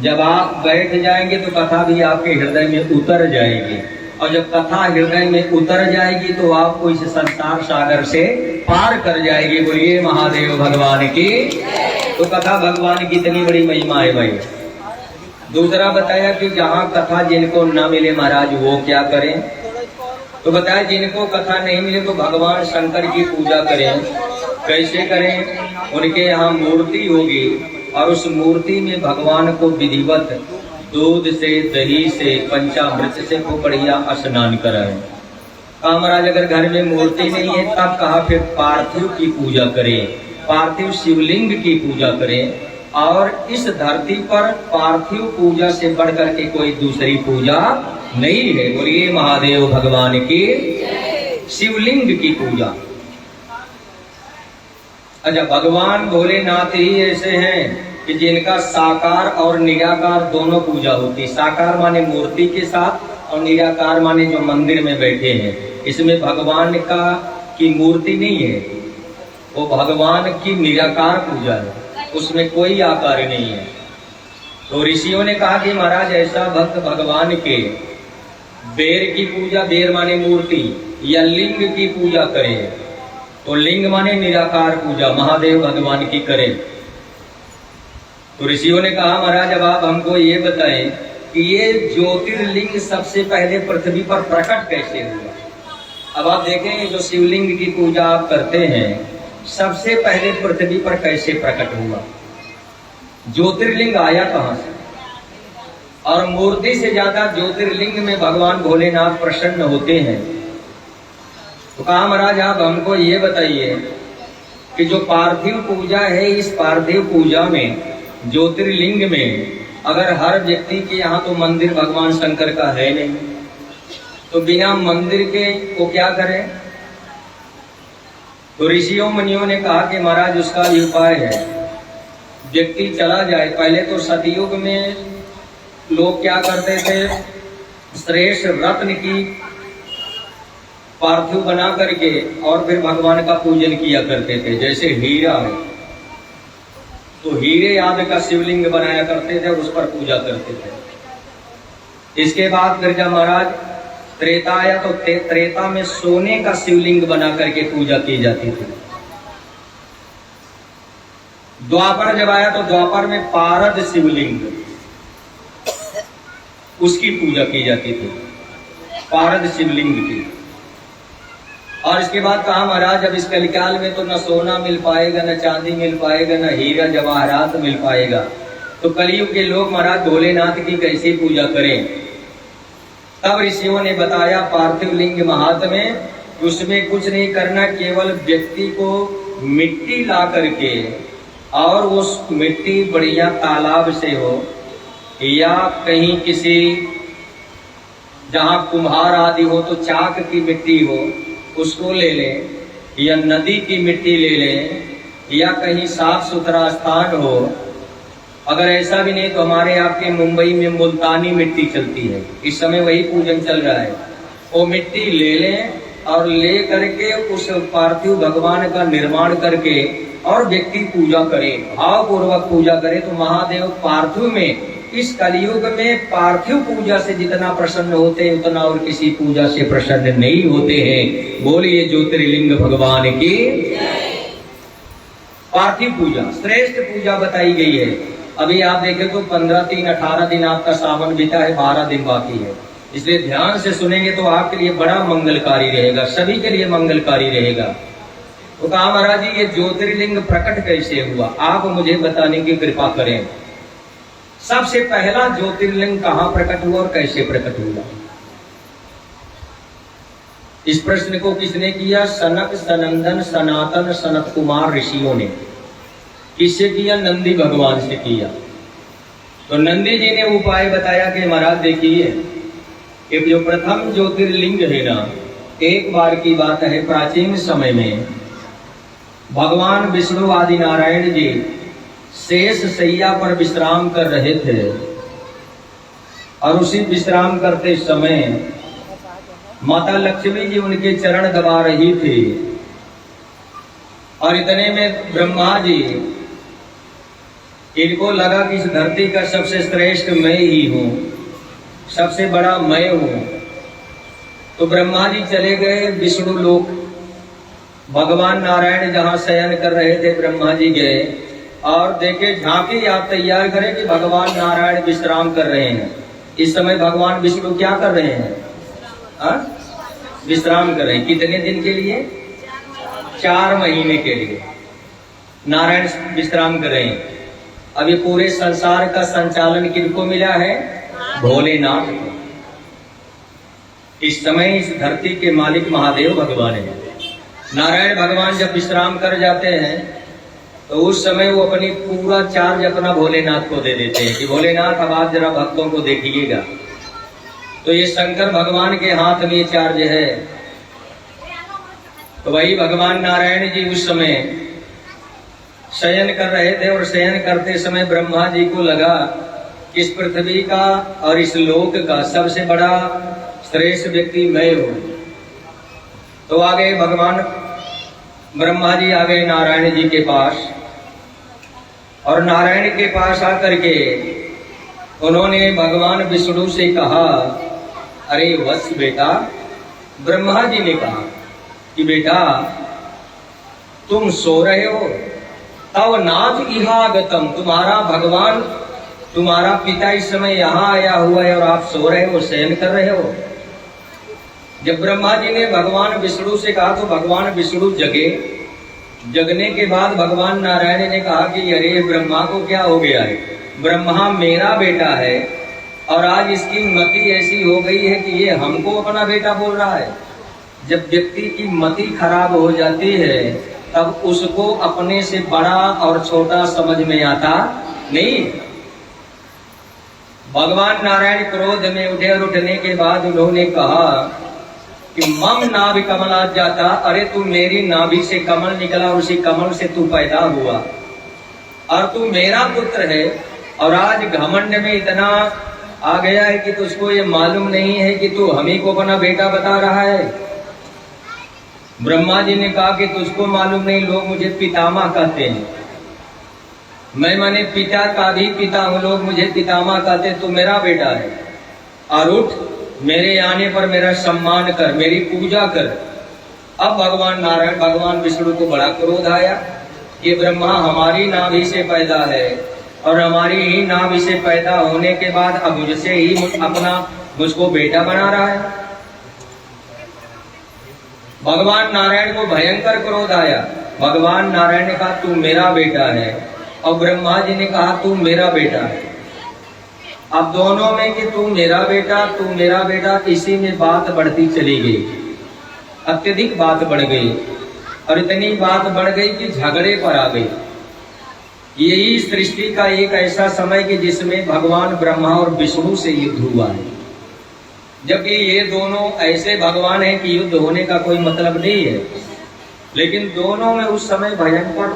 जब आप बैठ जाएंगे तो कथा भी आपके हृदय में उतर जाएगी, और जब कथा हृदय में उतर जाएगी तो आपको इस संसार सागर से पार कर जाएगी। बोलिए महादेव भगवान की। तो कथा भगवान की इतनी बड़ी महिमा है भाई। दूसरा बताया कि जहाँ कथा जिनको न मिले महाराज वो क्या करें। तो बताया जिनको कथा नहीं मिले तो भगवान शंकर की पूजा करें। कैसे करें। उनके यहाँ मूर्ति होगी और उस मूर्ति में भगवान को विधिवत दूध से, दही से, पंचामृत से को बढ़िया स्नान कराएं। महाराज अगर घर में मूर्ति नहीं है तब कहा फिर पार्थिव की पूजा करें, पार्थिव शिवलिंग की पूजा करें। और इस धरती पर पार्थिव पूजा से बढ़कर के कोई दूसरी पूजा नहीं है। बोलिए महादेव भगवान की शिवलिंग की पूजा। अच्छा, भगवान भोलेनाथ ही ऐसे हैं कि जिनका साकार और निराकार दोनों पूजा होती है। साकार माने मूर्ति के साथ और निराकार माने जो मंदिर में बैठे हैं। इसमें भगवान की मूर्ति नहीं है, वो भगवान की निराकार पूजा है, उसमें कोई आकार नहीं है। तो ऋषियों ने कहा कि महाराज ऐसा भक्त भगवान के बेर की पूजा, बेर माने मूर्ति, या लिंग की पूजा करे, तो लिंग माने निराकार पूजा महादेव भगवान की करे। तो ऋषियों ने कहा महाराज अब आप हमको ये बताएं कि ये ज्योतिर्लिंग सबसे पहले पृथ्वी पर प्रकट कैसे हुआ। अब आप देखें जो शिवलिंग की पूजा आप करते हैं सबसे पहले पृथ्वी पर कैसे प्रकट हुआ, ज्योतिर्लिंग आया कहां से। और मूर्ति से ज्यादा ज्योतिर्लिंग में भगवान भोलेनाथ प्रसन्न होते हैं। तो कहा महाराज आप हमको ये बताइए कि जो पार्थिव पूजा है, इस पार्थिव पूजा में ज्योतिर्लिंग में अगर हर व्यक्ति के यहाँ तो मंदिर भगवान शंकर का है नहीं, तो बिना मंदिर के वो क्या करें। तो ऋषियों मुनियों ने कहा कि महाराज उसका भी उपाय है, व्यक्ति चला जाए। पहले तो सतयुग में लोग क्या करते थे, श्रेष्ठ रत्न की पार्थिव बना करके और फिर भगवान का पूजन किया करते थे। जैसे हीरा है तो हीरे आदि का शिवलिंग बनाया करते थे, उस पर पूजा करते थे। इसके बाद फिर जब महाराज त्रेता आया तो त्रेता में सोने का शिवलिंग बना करके पूजा की जाती थी। द्वापर जब आया तो द्वापर में पारद शिवलिंग, उसकी पूजा की जाती थी, पारद शिवलिंग की। और इसके बाद कहा महाराज अब इस कलिकाल में तो न सोना मिल पाएगा, न चांदी मिल पाएगा, न हीरा जवाहरात मिल पाएगा, तो कलयुग के लोग महाराज भोलेनाथ की कैसे पूजा करें। तब ऋषियों ने बताया पार्थिव लिंग महात्म्य, उसमें कुछ नहीं करना, केवल व्यक्ति को मिट्टी ला करके और उस मिट्टी बढ़िया तालाब से हो या कहीं किसी जहाँ कुम्हार आदि हो तो चाक की मिट्टी हो उसको ले लें, या नदी की मिट्टी ले लें, या कहीं साफ सुथरा स्थान हो। अगर ऐसा भी नहीं तो हमारे आपके मुंबई में मुल्तानी मिट्टी चलती है, इस समय वही पूजन चल रहा है। वो मिट्टी ले लें और ले करके उस पार्थिव भगवान का निर्माण करके और व्यक्ति पूजा करे, भावपूर्वक पूजा करे, तो महादेव पार्थिव में इस कलयुग में पार्थिव पूजा से जितना प्रसन्न होते हैं उतना और किसी पूजा से प्रसन्न नहीं होते हैं। बोलिए ज्योतिर्लिंग भगवान की। पार्थिव पूजा श्रेष्ठ पूजा बताई गई है। अभी आप देखें तो 15-3-18 दिन आपका सावन बीता है, 12 दिन बाकी है, इसलिए ध्यान से सुनेंगे तो आपके लिए बड़ा मंगलकारी रहेगा, सभी के लिए मंगलकारी रहेगा। तो कहा महाराज जी ये ज्योतिर्लिंग प्रकट कैसे हुआ, आप मुझे बताने की कृपा करें। सबसे पहला ज्योतिर्लिंग कहाँ प्रकट हुआ और कैसे प्रकट हुआ, इस प्रश्न को किसने किया, सनक सनंदन सनातन सनत कुमार ऋषियों ने। किससे किया, नंदी भगवान से किया। तो नंदी जी ने उपाय बताया कि महाराज देखिए एक जो प्रथम ज्योतिर्लिंग है ना, एक बार की बात है प्राचीन समय में भगवान विष्णु आदि नारायण जी शेष शैया पर विश्राम कर रहे थे और उसी विश्राम करते समय माता लक्ष्मी जी उनके चरण दबा रही थी। और इतने में ब्रह्मा जी, इनको लगा कि इस धरती का सबसे श्रेष्ठ मैं ही हूँ, सबसे बड़ा मैं हूँ। तो ब्रह्मा जी चले गए विष्णु लोक, भगवान नारायण जहाँ शयन कर रहे थे ब्रह्मा जी गए और देखे झांकी आप तैयार करें कि भगवान नारायण विश्राम कर रहे हैं। इस समय भगवान विष्णु क्या कर रहे हैं, विश्राम कर रहे हैं। कितने दिन के लिए, 4 महीने के लिए नारायण विश्राम कर रहे हैं। अब ये पूरे संसार का संचालन किनको मिला है, भोलेनाथ को। इस समय इस धरती के मालिक महादेव भगवान है। नारायण भगवान जब विश्राम कर जाते हैं तो उस समय वो अपनी पूरा चार्ज अपना भोलेनाथ को दे देते हैं कि भोलेनाथ अब आप जरा भक्तों को देखिएगा। तो ये शंकर भगवान के हाथ में चार्ज है। तो वही भगवान नारायण जी उस समय शयन कर रहे थे और शयन करते समय ब्रह्मा जी को लगा कि इस पृथ्वी का और इस लोक का सबसे बड़ा श्रेष्ठ व्यक्ति मैं हूं। तो आ गए भगवान ब्रह्मा जी, आ गए नारायण जी के पास और नारायण के पास आकर के उन्होंने भगवान विष्णु से कहा, अरे वत्स बेटा, ब्रह्मा जी ने कहा कि बेटा तुम सो रहे हो, तव नाथ इहागतम, तुम्हारा भगवान तुम्हारा पिता इस समय यहाँ आया हुआ है और आप सो रहे हो, शयन कर रहे हो। जब ब्रह्मा जी ने भगवान विष्णु से कहा तो भगवान विष्णु जगे। जगने के बाद भगवान नारायण ने कहा कि अरे ब्रह्मा को क्या हो गया है, ब्रह्मा मेरा बेटा है और आज इसकी मति ऐसी हो गई है कि ये हमको अपना बेटा बोल रहा है। जब व्यक्ति की मति खराब हो जाती है तब उसको अपने से बड़ा और छोटा समझ में आता नहीं। भगवान नारायण क्रोध में उठे और उठने के बाद उन्होंने कहा कि मम नाभि कमलात जाता, अरे तू मेरी नाभि से कमल निकला और उसी कमल से तू पैदा हुआ और तू मेरा पुत्र है और आज घमंड में इतना आ गया है कि तुझको ये मालूम नहीं है कि तू हम ही को अपना बेटा बता रहा है। ब्रह्मा जी ने कहा कि तुझको मालूम नहीं, लोग मुझे पितामह कहते हैं, मैं माने पिता का भी पिता हूं, लोग मुझे पितामह कहते, तू मेरा बेटा है और उठ, मेरे आने पर मेरा सम्मान कर, मेरी पूजा कर। अब भगवान नारायण भगवान विष्णु को बड़ा क्रोध आया कि ब्रह्मा हमारी नाभि से पैदा है और हमारी ही नाभि से पैदा होने के बाद अब मुझसे ही मुझको बेटा बना रहा है। भगवान नारायण को भयंकर क्रोध आया। भगवान नारायण ने कहा तू मेरा बेटा है और ब्रह्मा जी ने कहा तू मेरा बेटा है। अब दोनों में कि तू मेरा बेटा, इसी में बात बढ़ती चली गई, अत्यधिक बात बढ़ गई और इतनी बात बढ़ गई कि झगड़े पर आ गई। यही सृष्टि का एक ऐसा समय कि जिसमें भगवान ब्रह्मा और विष्णु से युद्ध हुआ है, जबकि ये दोनों ऐसे भगवान हैं कि युद्ध होने का कोई मतलब नहीं है, लेकिन दोनों में उस समय भयंकर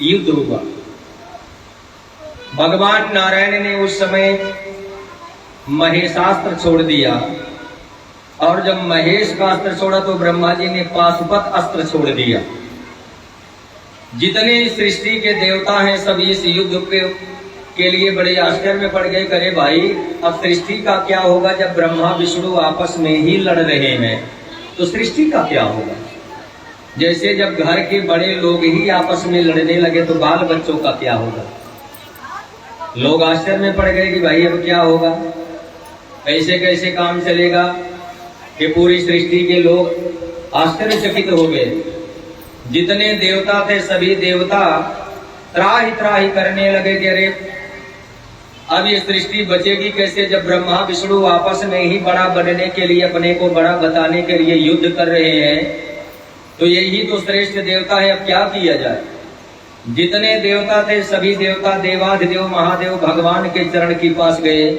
युद्ध हुआ। भगवान नारायण ने उस समय महेशास्त्र छोड़ दिया और जब महेश का अस्त्र छोड़ा तो ब्रह्मा जी ने पाशुपत अस्त्र छोड़ दिया। जितने सृष्टि के देवता हैं सभी इस युद्ध के लिए बड़े आश्चर्य में पड़ गए। करे भाई, अब सृष्टि का क्या होगा जब ब्रह्मा विष्णु आपस में ही लड़ रहे हैं, तो सृष्टि का क्या होगा? जैसे जब घर के बड़े लोग ही आपस में लड़ने लगे तो बाल बच्चों का क्या होगा? लोग आश्चर्य में पड़ गए कि भाई अब क्या होगा, कैसे कैसे काम चलेगा। ये पूरी सृष्टि के लोग आश्चर्यचकित हो गए। जितने देवता थे सभी देवता त्राही त्राही करने लगे कि अरे अब ये सृष्टि बचेगी कैसे, जब ब्रह्मा विष्णु आपस में ही बड़ा बनने के लिए, अपने को बड़ा बताने के लिए युद्ध कर रहे हैं, तो यही तो श्रेष्ठ देवता है, अब क्या किया जाए। जितने देवता थे सभी देवता देवाधिदेव महादेव भगवान के चरण के पास गए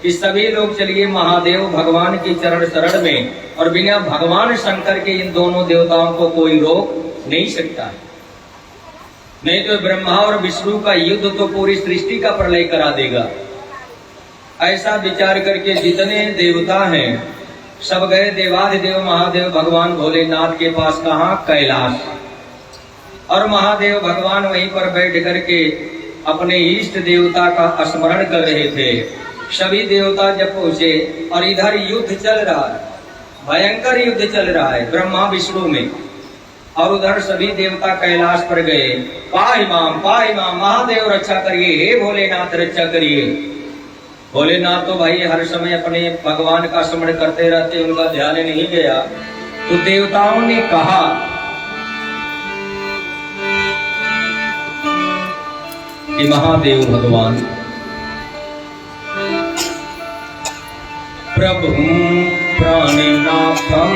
कि सभी लोग चलिए महादेव भगवान की चरण शरण में, और बिना भगवान शंकर के इन दोनों देवताओं को कोई रोक नहीं सकता है। नहीं तो ब्रह्मा और विष्णु का युद्ध तो पूरी सृष्टि का प्रलय करा देगा। ऐसा विचार करके जितने देवता हैं सब गए देवाधिदेव महादेव भगवान भोलेनाथ के पास। कहा? कैलाश। और महादेव भगवान वहीं पर बैठ करके अपने इष्ट देवता का स्मरण कर रहे थे। सभी देवता जब पहुंचे और इधर युद्ध चल रहा है, भयंकर युद्ध चल रहा है ब्रह्मा विष्णु में, और उधर सभी देवता कैलाश पर गए। पाहि माम महादेव रक्षा करिए, हे भोलेनाथ रक्षा करिए। भोलेनाथ तो भाई हर समय अपने भगवान का स्मरण करते रहते, उनका ध्यान नहीं गया। तो देवताओं ने कहा कि महादेव भगवान प्रभु प्राणिनाथं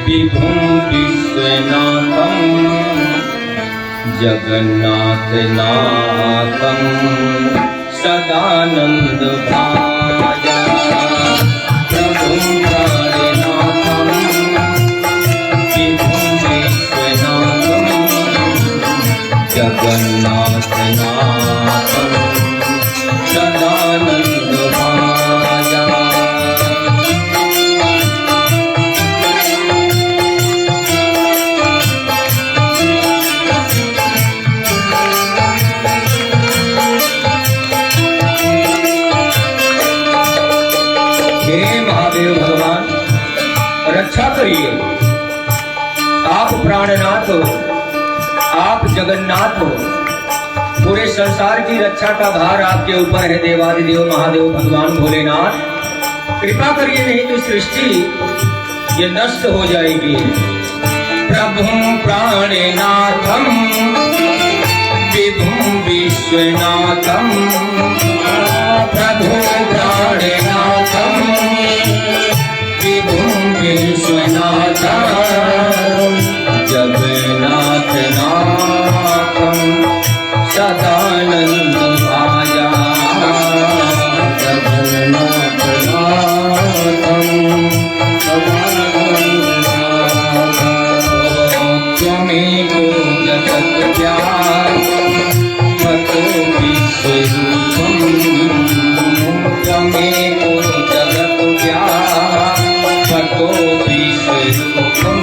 विभुं विश्वनाथं जगन्नाथनाथं सदानन्दभाजं प्रभुं प्राणिनाथं विभुं विश्वनाथं जगन्नाथनाथं सदानन्दभाजं। महादेव भगवान रक्षा करिए। आप प्राणनाथ हो, आप जगन्नाथ हो, पूरे संसार की रक्षा का भार आपके ऊपर है देवादिदेव महादेव भगवान भोलेनाथ। कृपा करिए, नहीं तो सृष्टि ये नष्ट हो जाएगी। प्रभुं प्राणनाथं विभुं विश्वनाथं प्रभुं प्राणनाथं विभुं विश्वनाथं जगन्नाथनाथं सदानन्दभाजं जगन्नाथनाथं त्वमेको जगद्व्यापको विश्वरूपं त्वमेको जगद्व्यापको विश्वरूपं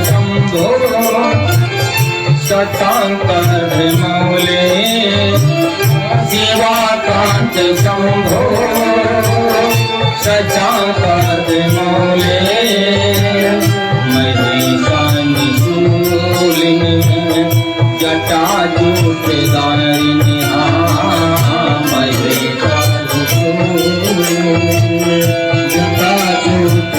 शंभो सतांकर मौले शिवाकांत शंभो सचांकर मौले महेशानि शूलिन जटा जूट दारिणी महेशानि शूलिन जटा जूट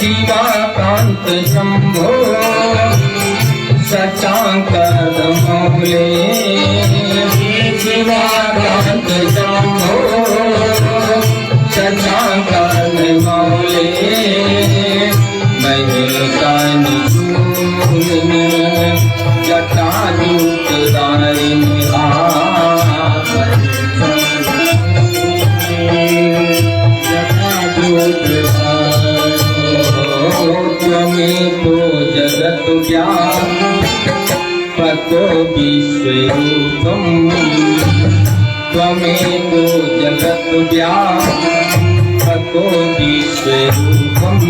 शिवाकांत शंभो सचांकर मौले शिवाकांत शंभो सचांकर मौले महेशानि शूलिन जटा जूट दारिणी जटा जूट त्वमेको जगद्व्यापको विश्वरूपं त्वमेको जगद्व्यापको विश्वरूपं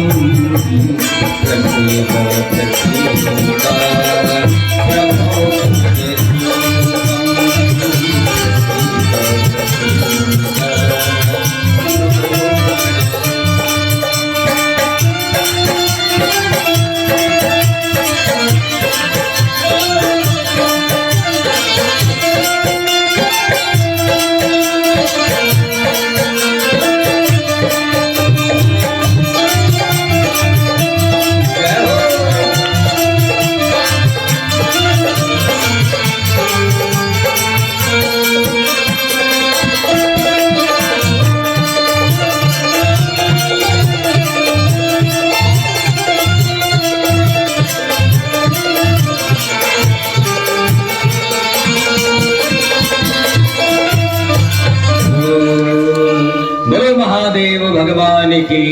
महादेव भगवान की।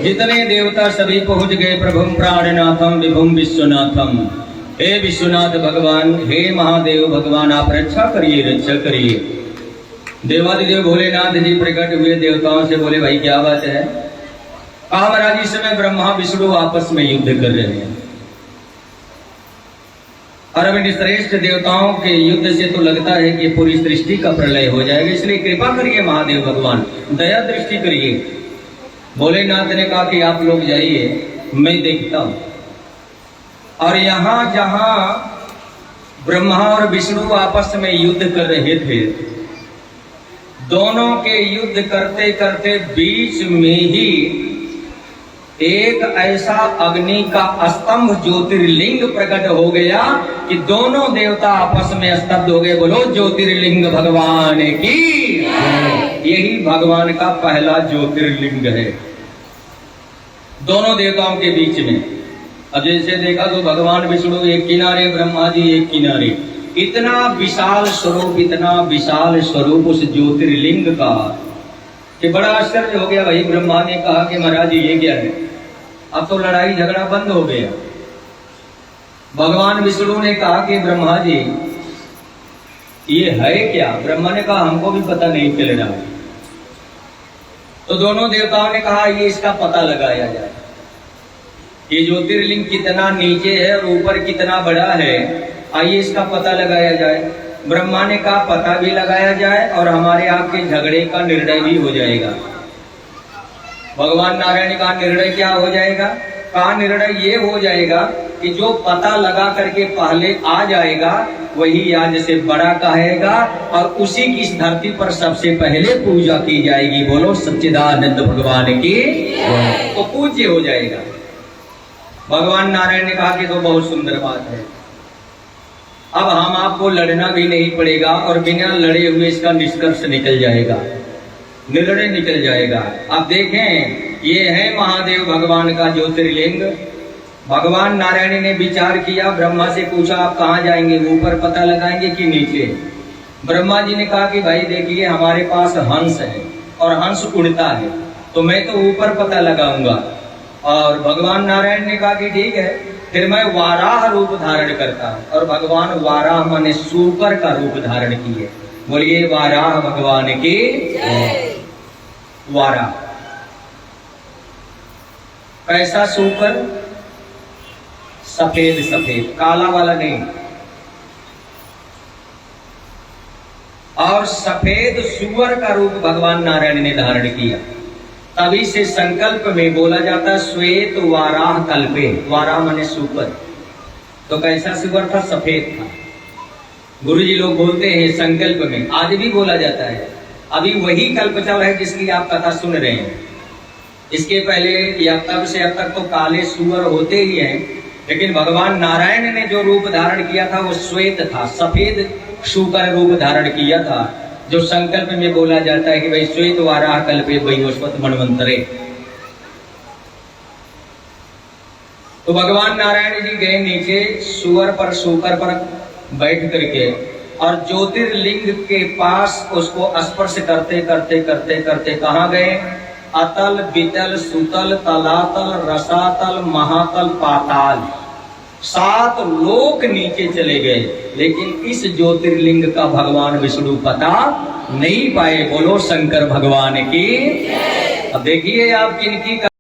जितने देवता सभी पहुंच गए प्रभु प्राणनाथम विभुम विश्वनाथम। हे विश्वनाथ भगवान, हे महादेव भगवान, आप रक्षा करिए, रक्षा करिए। देवादिदेव भोलेनाथ जी प्रकट हुए, देवताओं से बोले भाई क्या बात है। कहा महाराज इस समय ब्रह्मा विष्णु आपस में युद्ध कर रहे हैं और अब इन श्रेष्ठ देवताओं के युद्ध से तो लगता है कि पूरी सृष्टि का प्रलय हो जाएगा, इसलिए कृपा करिए महादेव भगवान, दया दृष्टि करिए। भोलेनाथ ने कहा कि आप लोग जाइए, मैं देखता हूं। और यहां जहां ब्रह्मा और विष्णु आपस में युद्ध कर रहे थे, दोनों के युद्ध करते करते बीच में ही एक ऐसा अग्नि का स्तंभ ज्योतिर्लिंग प्रकट हो गया कि दोनों देवता आपस में स्तब्ध हो गए। बोलो ज्योतिर्लिंग भगवान की। यही भगवान का पहला ज्योतिर्लिंग है दोनों देवताओं के बीच में। अब जैसे देखा तो भगवान विष्णु एक किनारे, ब्रह्मा जी एक किनारे, इतना विशाल स्वरूप, इतना विशाल स्वरूप उस ज्योतिर्लिंग का कि बड़ा आश्चर्य हो गया। भाई ब्रह्मा ने कहा कि महाराज जी ये क्या है, अब तो लड़ाई झगड़ा बंद हो गया। भगवान विष्णु ने कहा कि ब्रह्मा जी ये है क्या। ब्रह्मा ने कहा हमको भी पता नहीं चल रहा। तो दोनों देवताओं ने कहा ये इसका पता लगाया जाए, ये ज्योतिर्लिंग कितना नीचे है और ऊपर कितना बड़ा है, आइए इसका पता लगाया जाए। ब्रह्मा ने कहा पता भी लगाया जाए और हमारे आपके झगड़े का निर्णय भी हो जाएगा। भगवान नारायण का निर्णय क्या हो जाएगा। का निर्णय ये हो जाएगा कि जो पता लगा करके पहले आ जाएगा वही आज से बड़ा कहेगा और उसी की इस धरती पर सबसे पहले पूजा की जाएगी। बोलो सच्चिदानंद भगवान की। तो पूज्य हो जाएगा। भगवान नारायण ने कहा कि तो बहुत सुंदर बात है, अब हम आपको लड़ना भी नहीं पड़ेगा और बिना लड़े हुए इसका निष्कर्ष निकल जाएगा, निर्णय निकल जाएगा। आप देखें ये है महादेव भगवान का ज्योतिर्लिंग। भगवान नारायण ने विचार किया, ब्रह्मा से पूछा आप कहाँ जाएंगे, ऊपर पता लगाएंगे कि नीचे। ब्रह्मा जी ने कहा कि भाई देखिए हमारे पास हंस है और हंस उड़ता है तो मैं तो ऊपर पता लगाऊंगा। और भगवान नारायण ने कहा कि ठीक है, फिर मैं वाराह रूप धारण करता हूं। और भगवान वाराह माने सूकर का रूप धारण किए। बोलिए वाराह भगवान की। वाराह कैसा सूकर, सफेद सफेद, काला वाला नहीं। और सफेद सुअर का रूप भगवान नारायण ने धारण किया। तभी से संकल्प में बोला जाता श्वेत वाराह कल्पे। वाराह माने सुअर। तो कैसा सुअर था, सफेद था। गुरुजी लोग बोलते हैं संकल्प में, आज भी बोला जाता है। अभी वही कल्प चल है जिसकी आप कथा सुन रहे हैं। इसके पहले या तब से अब तक तो काले सुअर होते ही हैं, लेकिन भगवान नारायण ने जो रूप धारण किया था वो श्वेत था, सफेद शुकर रूप धारण किया था, जो संकल्प में बोला जाता है कि भाई श्वेत वाराह कल्पे वैवस्वत मनवंतरे। तो भगवान नारायण जी गए नीचे सुअर पर, शुकर पर बैठ करके और ज्योतिर्लिंग के पास उसको स्पर्श करते करते करते करते कहाँ गए। अतल वितल सुतल तलातल रसातल महातल पाताल, 7 लोक नीचे चले गए, लेकिन इस ज्योतिर्लिंग का भगवान विष्णु पता नहीं पाए। बोलो शंकर भगवान की। अब देखिए आप किनकी